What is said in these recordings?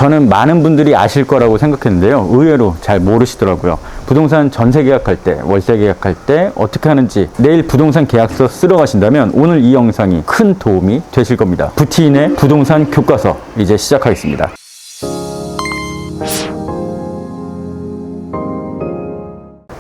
저는 많은 분들이 아실 거라고 생각했는데요. 의외로 잘 모르시더라고요. 부동산 전세 계약할 때, 월세 계약할 때 어떻게 하는지 내일 부동산 계약서 쓰러 가신다면 오늘 이 영상이 큰 도움이 되실 겁니다. 부티인의 부동산 교과서 이제 시작하겠습니다.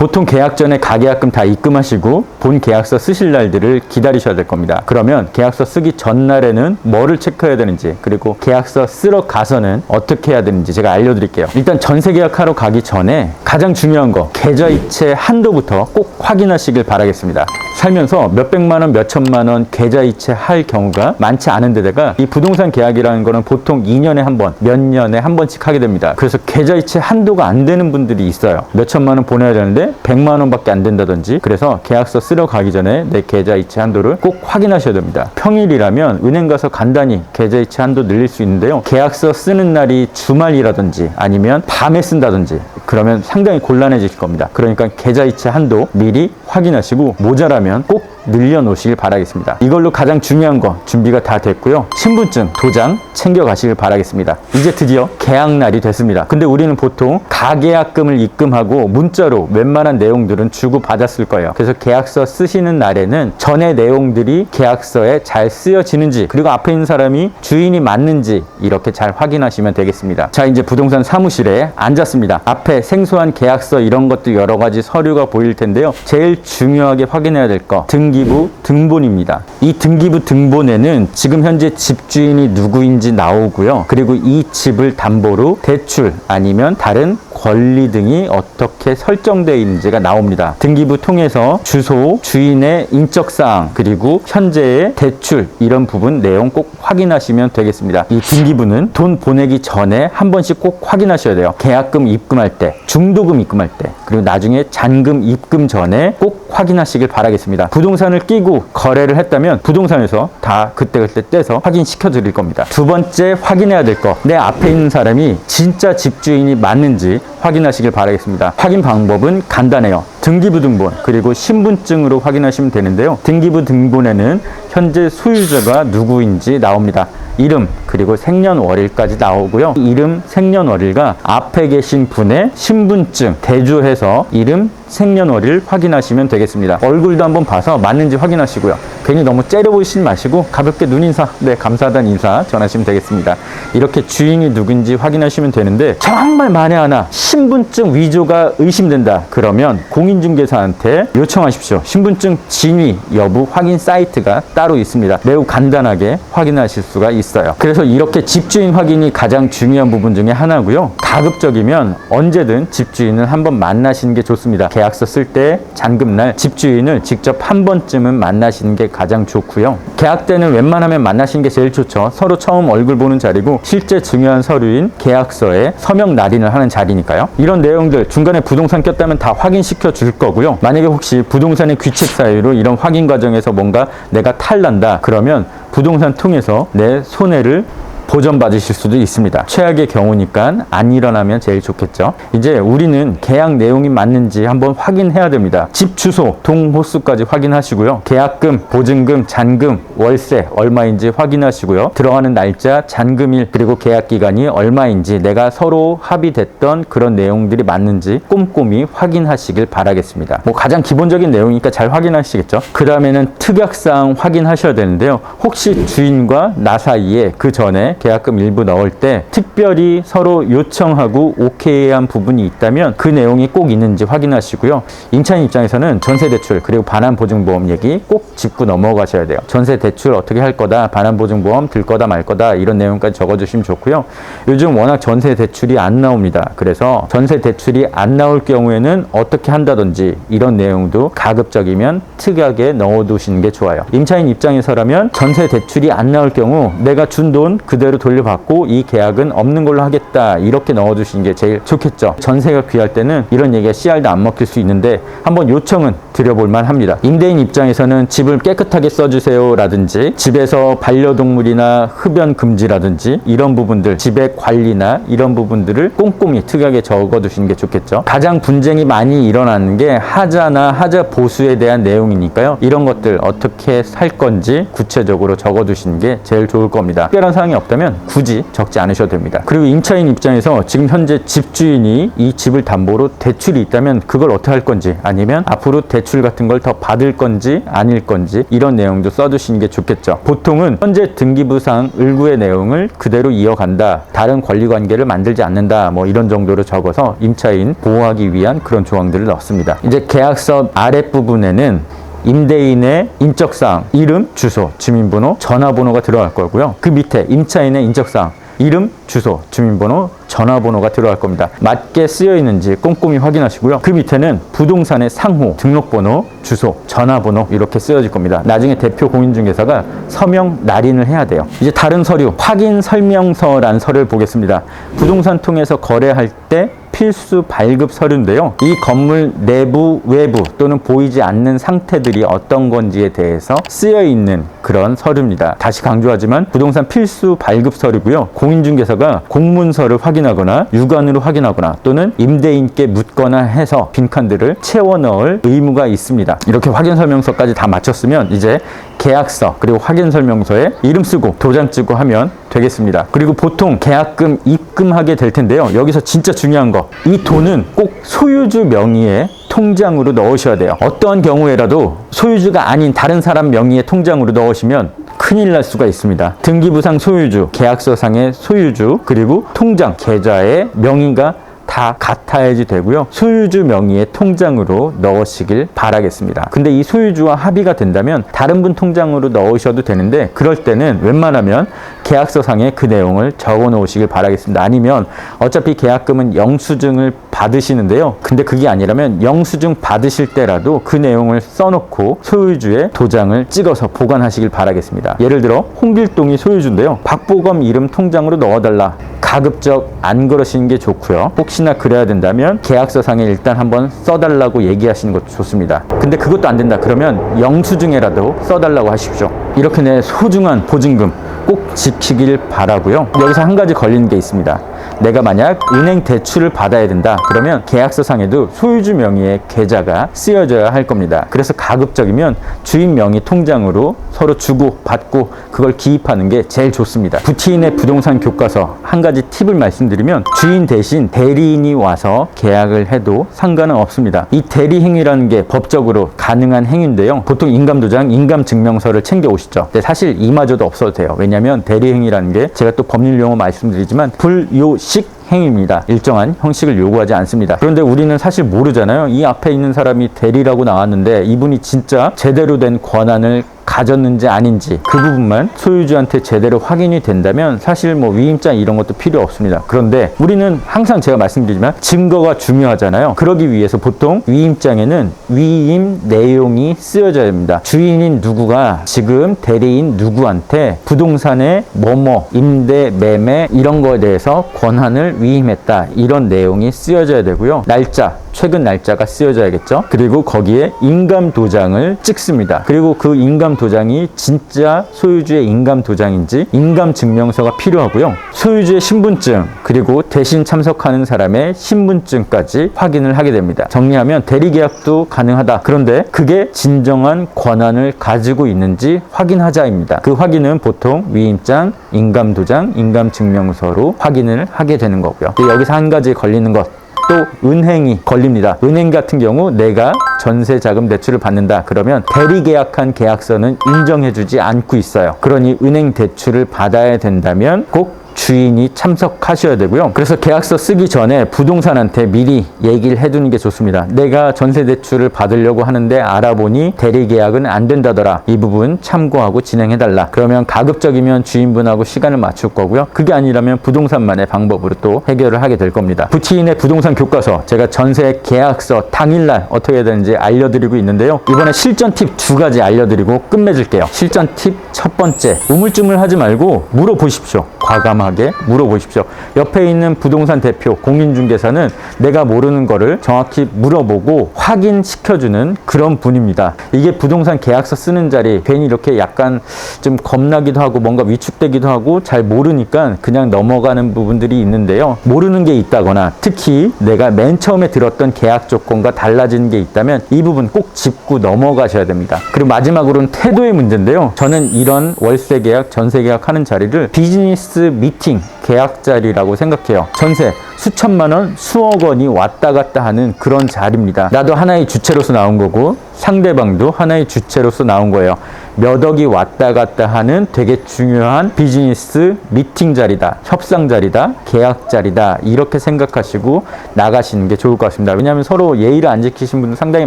보통 계약 전에 가계약금 다 입금하시고 본 계약서 쓰실 날들을 기다리셔야 될 겁니다. 그러면 계약서 쓰기 전날에는 뭐를 체크해야 되는지, 그리고 계약서 쓰러 가서는 어떻게 해야 되는지 제가 알려드릴게요. 일단 전세 계약하러 가기 전에 가장 중요한 거, 계좌이체 한도부터 꼭 확인하시길 바라겠습니다. 살면서 몇백만 원, 몇천만 원 계좌이체 할 경우가 많지 않은 데다가 이 부동산 계약이라는 거는 보통 2년에 한 번, 몇 년에 한 번씩 하게 됩니다. 그래서 계좌이체 한도가 안 되는 분들이 있어요. 몇천만 원 보내야 되는데 100만 원밖에 안 된다든지. 그래서 계약서 쓰러 가기 전에 내 계좌이체 한도를 꼭 확인하셔야 됩니다. 평일이라면 은행 가서 간단히 계좌이체 한도 늘릴 수 있는데요. 계약서 쓰는 날이 주말이라든지 아니면 밤에 쓴다든지 그러면 상당히 곤란해질 겁니다. 그러니까 계좌이체 한도 미리 확인하시고 모자라면 꼭 늘려놓으시길 바라겠습니다. 이걸로 가장 중요한 거 준비가 다 됐고요. 신분증, 도장 챙겨가시길 바라겠습니다. 이제 드디어 계약날이 됐습니다. 근데 우리는 보통 가계약금을 입금하고 문자로 웬만한 내용들은 주고받았을 거예요. 그래서 계약서 쓰시는 날에는 전의 내용들이 계약서에 잘 쓰여지는지, 그리고 앞에 있는 사람이 주인이 맞는지 이렇게 잘 확인하시면 되겠습니다. 자, 이제 부동산 사무실에 앉았습니다. 앞에 생소한 계약서 이런 것도 여러 가지 서류가 보일 텐데요. 제일 중요하게 확인해야 될 거, 등기부 등본입니다. 이 등기부 등본에는 지금 현재 집주인이 누구인지 나오고요. 그리고 이 집을 담보로 대출 아니면 다른 권리 등이 어떻게 설정되어 있는지가 나옵니다. 등기부 통해서 주소, 주인의 인적사항, 그리고 현재의 대출 이런 부분 내용 꼭 확인하시면 되겠습니다. 이 등기부는 돈 보내기 전에 한 번씩 꼭 확인하셔야 돼요. 계약금 입금할 때, 중도금 입금할 때, 그리고 나중에 잔금 입금 전에 꼭 확인하시길 바라겠습니다. 부동산을 끼고 거래를 했다면 부동산에서 다 그때그때 떼서 확인시켜 드릴 겁니다. 두 번째 확인해야 될 거, 내 앞에 있는 사람이 진짜 집주인이 맞는지 확인하시길 바라겠습니다. 확인 방법은 간단해요. 등기부 등본 그리고 신분증으로 확인하시면 되는데요. 등기부 등본에는 현재 소유자가 누구인지 나옵니다. 이름 그리고 생년월일까지 나오고요. 이름, 생년월일과 앞에 계신 분의 신분증 대조해서 이름, 생년월일 확인하시면 되겠습니다. 얼굴도 한번 봐서 맞는지 확인하시고요. 괜히 너무 째려 보이시지 마시고 가볍게 눈인사, 네 감사하다는 인사 전하시면 되겠습니다. 이렇게 주인이 누군지 확인하시면 되는데 정말 만에 하나 신분증 위조가 의심된다 그러면 공인중개사한테 요청하십시오. 신분증 진위 여부 확인 사이트가 따로 있습니다. 매우 간단하게 확인하실 수가 있어요. 그래서 이렇게 집주인 확인이 가장 중요한 부분 중에 하나고요. 가급적이면 언제든 집주인을 한번 만나시는 게 좋습니다. 계약서 쓸 때 잔금날 집주인을 직접 한 번쯤은 만나시는 게 가장 좋고요. 계약 때는 웬만하면 만나시는 게 제일 좋죠. 서로 처음 얼굴 보는 자리고 실제 중요한 서류인 계약서에 서명 날인을 하는 자리니까요. 이런 내용들 중간에 부동산 꼈다면 다 확인시켜 줄 거고요. 만약에 혹시 부동산의 규칙 사유로 이런 확인 과정에서 뭔가 내가 탈난다 그러면 부동산 통해서 내 손해를 보전받으실 수도 있습니다. 최악의 경우니까 안 일어나면 제일 좋겠죠. 이제 우리는 계약 내용이 맞는지 한번 확인해야 됩니다. 집 주소, 동호수까지 확인하시고요. 계약금, 보증금, 잔금, 월세 얼마인지 확인하시고요. 들어가는 날짜, 잔금일, 그리고 계약 기간이 얼마인지 내가 서로 합의됐던 그런 내용들이 맞는지 꼼꼼히 확인하시길 바라겠습니다. 뭐 가장 기본적인 내용이니까 잘 확인하시겠죠. 그 다음에는 특약사항 확인하셔야 되는데요. 혹시 주인과 나 사이에 그 전에 계약금 일부 넣을 때 특별히 서로 요청하고 오케이한 부분이 있다면 그 내용이 꼭 있는지 확인하시고요. 임차인 입장에서는 전세대출 그리고 반환보증보험 얘기 꼭 짚고 넘어가셔야 돼요. 전세대출 어떻게 할 거다, 반환보증보험 들 거다 말 거다 이런 내용까지 적어주시면 좋고요. 요즘 워낙 전세대출이 안 나옵니다. 그래서 전세대출이 안 나올 경우에는 어떻게 한다든지 이런 내용도 가급적이면 특이하게 넣어두시는 게 좋아요. 임차인 입장에서라면 전세대출이 안 나올 경우 내가 준 돈 그대로 돌려받고 이 계약은 없는 걸로 하겠다 이렇게 넣어주시는 게 제일 좋겠죠. 전세가 귀할 때는 이런 얘기가 씨알도 안 먹힐 수 있는데 한번 요청은 드려볼 만합니다. 임대인 입장에서는 집을 깨끗하게 써주세요 라든지 집에서 반려동물이나 흡연 금지라든지 이런 부분들, 집의 관리나 이런 부분들을 꼼꼼히 특이하게 적어두시는 게 좋겠죠. 가장 분쟁이 많이 일어나는 게 하자나 하자 보수에 대한 내용이니까요. 이런 것들 어떻게 살 건지 구체적으로 적어두시는 게 제일 좋을 겁니다. 특별한 사항이 없다 없다면 굳이 적지 않으셔도 됩니다. 그리고 임차인 입장에서 지금 현재 집주인이 이 집을 담보로 대출이 있다면 그걸 어떻게 할 건지, 아니면 앞으로 대출 같은 걸 더 받을 건지 아닐 건지, 이런 내용도 써두시는 게 좋겠죠. 보통은 현재 등기부상 을구의 내용을 그대로 이어간다, 다른 권리관계를 만들지 않는다, 뭐 이런 정도로 적어서 임차인 보호하기 위한 그런 조항들을 넣습니다. 이제 계약서 아랫부분에는 임대인의 인적사항, 이름, 주소, 주민번호, 전화번호가 들어갈 거고요. 그 밑에 임차인의 인적사항, 이름, 주소, 주민번호, 전화번호가 들어갈 겁니다. 맞게 쓰여 있는지 꼼꼼히 확인하시고요. 그 밑에는 부동산의 상호, 등록번호, 주소, 전화번호 이렇게 쓰여질 겁니다. 나중에 대표 공인중개사가 서명 날인을 해야 돼요. 이제 다른 서류, 확인 설명서란 서류를 보겠습니다. 부동산 통해서 거래할 때 필수 발급 서류인데요. 이 건물 내부, 외부 또는 보이지 않는 상태들이 어떤 건지에 대해서 쓰여 있는 그런 서류입니다. 다시 강조하지만 부동산 필수 발급 서류고요. 공인중개사가 공문서를 확인하거나 유관으로 확인하거나 또는 임대인께 묻거나 해서 빈칸들을 채워 넣을 의무가 있습니다. 이렇게 확인 설명서까지 다 마쳤으면 이제 계약서 그리고 확인 설명서에 이름 쓰고 도장 찍고 하면 되겠습니다. 그리고 보통 계약금 입금하게 될 텐데요. 여기서 진짜 중요한 거, 이 돈은 꼭 소유주 명의의 통장으로 넣으셔야 돼요. 어떠한 경우에라도 소유주가 아닌 다른 사람 명의의 통장으로 넣으시면 큰일 날 수가 있습니다. 등기부상 소유주, 계약서상의 소유주, 그리고 통장, 계좌의 명의가 다 같아야지 되고요. 소유주 명의의 통장으로 넣으시길 바라겠습니다. 근데 이 소유주와 합의가 된다면 다른 분 통장으로 넣으셔도 되는데, 그럴 때는 웬만하면 계약서상에 그 내용을 적어 놓으시길 바라겠습니다. 아니면 어차피 계약금은 영수증을 받으시는데요. 근데 그게 아니라면 영수증 받으실 때라도 그 내용을 써놓고 소유주의 도장을 찍어서 보관하시길 바라겠습니다. 예를 들어 홍길동이 소유주인데요. 박보검 이름 통장으로 넣어달라. 가급적 안 그러시는 게 좋고요. 혹시나 그래야 된다면 계약서상에 일단 한번 써달라고 얘기하시는 것도 좋습니다. 근데 그것도 안 된다 그러면 영수증에라도 써달라고 하십시오. 이렇게 내 소중한 보증금 꼭 지키길 바라고요. 여기서 한 가지 걸리는 게 있습니다. 내가 만약 은행 대출을 받아야 된다 그러면 계약서상에도 소유주 명의의 계좌가 쓰여져야 할 겁니다. 그래서 가급적이면 주인 명의 통장으로 서로 주고 받고 그걸 기입하는 게 제일 좋습니다. 부티인의 부동산 교과서 한 가지 팁을 말씀드리면, 주인 대신 대리인이 와서 계약을 해도 상관은 없습니다. 이 대리행위라는 게 법적으로 가능한 행위인데요. 보통 인감도장, 인감증명서를 챙겨 오시죠. 근데 사실 이마저도 없어도 돼요. 왜냐하면 대리행위라는 게 제가 또 법률 용어 말씀드리지만 불요식 행위입니다. 일정한 형식을 요구하지 않습니다. 그런데 우리는 사실 모르잖아요. 이 앞에 있는 사람이 대리라고 나왔는데 이분이 진짜 제대로 된 권한을 가졌는지 아닌지 그 부분만 소유주한테 제대로 확인이 된다면 사실 뭐 위임장 이런 것도 필요 없습니다. 그런데 우리는 항상 제가 말씀드리지만 증거가 중요하잖아요. 그러기 위해서 보통 위임장에는 위임 내용이 쓰여져야 됩니다. 주인인 누구가 지금 대리인 누구한테 부동산의 뭐뭐 임대 매매 이런 거에 대해서 권한을 위임했다, 이런 내용이 쓰여져야 되고요. 날짜, 최근 날짜가 쓰여져야겠죠. 그리고 거기에 인감 도장을 찍습니다. 그리고 그 인감 도장이 진짜 소유주의 인감 도장인지 인감 증명서가 필요하고요. 소유주의 신분증, 그리고 대신 참석하는 사람의 신분증까지 확인을 하게 됩니다. 정리하면 대리계약도 가능하다. 그런데 그게 진정한 권한을 가지고 있는지 확인하자입니다. 그 확인은 보통 위임장, 인감 도장, 인감 증명서로 확인을 하게 되는 거고요. 여기서 한 가지 걸리는 것, 또 은행이 걸립니다. 은행 같은 경우 내가 전세 자금 대출을 받는다 그러면 대리 계약한 계약서는 인정해주지 않고 있어요. 그러니 은행 대출을 받아야 된다면 꼭 주인이 참석하셔야 되고요. 그래서 계약서 쓰기 전에 부동산한테 미리 얘기를 해두는 게 좋습니다. 내가 전세 대출을 받으려고 하는데 알아보니 대리 계약은 안 된다더라. 이 부분 참고하고 진행해달라. 그러면 가급적이면 주인분하고 시간을 맞출 거고요. 그게 아니라면 부동산만의 방법으로 또 해결을 하게 될 겁니다. 부티인의 부동산 교과서, 제가 전세 계약서 당일날 어떻게 해야 되는지 알려드리고 있는데요. 이번에 실전 팁 2가지 알려드리고 끝맺을게요. 실전 팁 첫 번째, 우물쭈물하지 말고 물어보십시오. 과감하게 분명하게 물어보십시오. 옆에 있는 부동산 대표, 공인중개사는 내가 모르는 거를 정확히 물어보고 확인시켜주는 그런 분입니다. 이게 부동산 계약서 쓰는 자리, 괜히 이렇게 약간 좀 겁나기도 하고 뭔가 위축되기도 하고 잘 모르니까 그냥 넘어가는 부분들이 있는데요. 모르는 게 있다거나 특히 내가 맨 처음에 들었던 계약 조건과 달라지는 게 있다면 이 부분 꼭 짚고 넘어가셔야 됩니다. 그리고 마지막으로는 태도의 문제인데요. 저는 이런 월세 계약, 전세 계약 하는 자리를 비즈니스 미팅 계약 자리라고 생각해요. 전세 수천만 원, 수억 원이 왔다 갔다 하는 그런 자리입니다. 나도 하나의 주체로서 나온 거고 상대방도 하나의 주체로서 나온 거예요. 몇 억이 왔다 갔다 하는 되게 중요한 비즈니스 미팅 자리다, 협상 자리다, 계약 자리다, 이렇게 생각하시고 나가시는 게 좋을 것 같습니다. 왜냐하면 서로 예의를 안 지키신 분들 상당히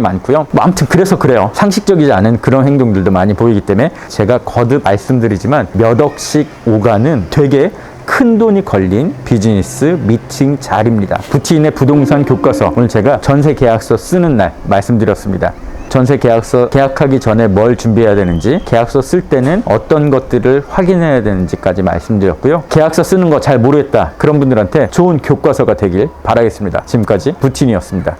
많고요. 뭐 아무튼 그래서 그래요. 상식적이지 않은 그런 행동들도 많이 보이기 때문에 제가 거듭 말씀드리지만 몇 억씩 오가는 되게 큰 돈이 걸린 비즈니스 미팅 자리입니다. 부티인의 부동산 교과서, 오늘 제가 전세 계약서 쓰는 날 말씀드렸습니다. 전세 계약서 계약하기 전에 뭘 준비해야 되는지, 계약서 쓸 때는 어떤 것들을 확인해야 되는지까지 말씀드렸고요. 계약서 쓰는 거 잘 모르겠다 그런 분들한테 좋은 교과서가 되길 바라겠습니다. 지금까지 부틴이었습니다.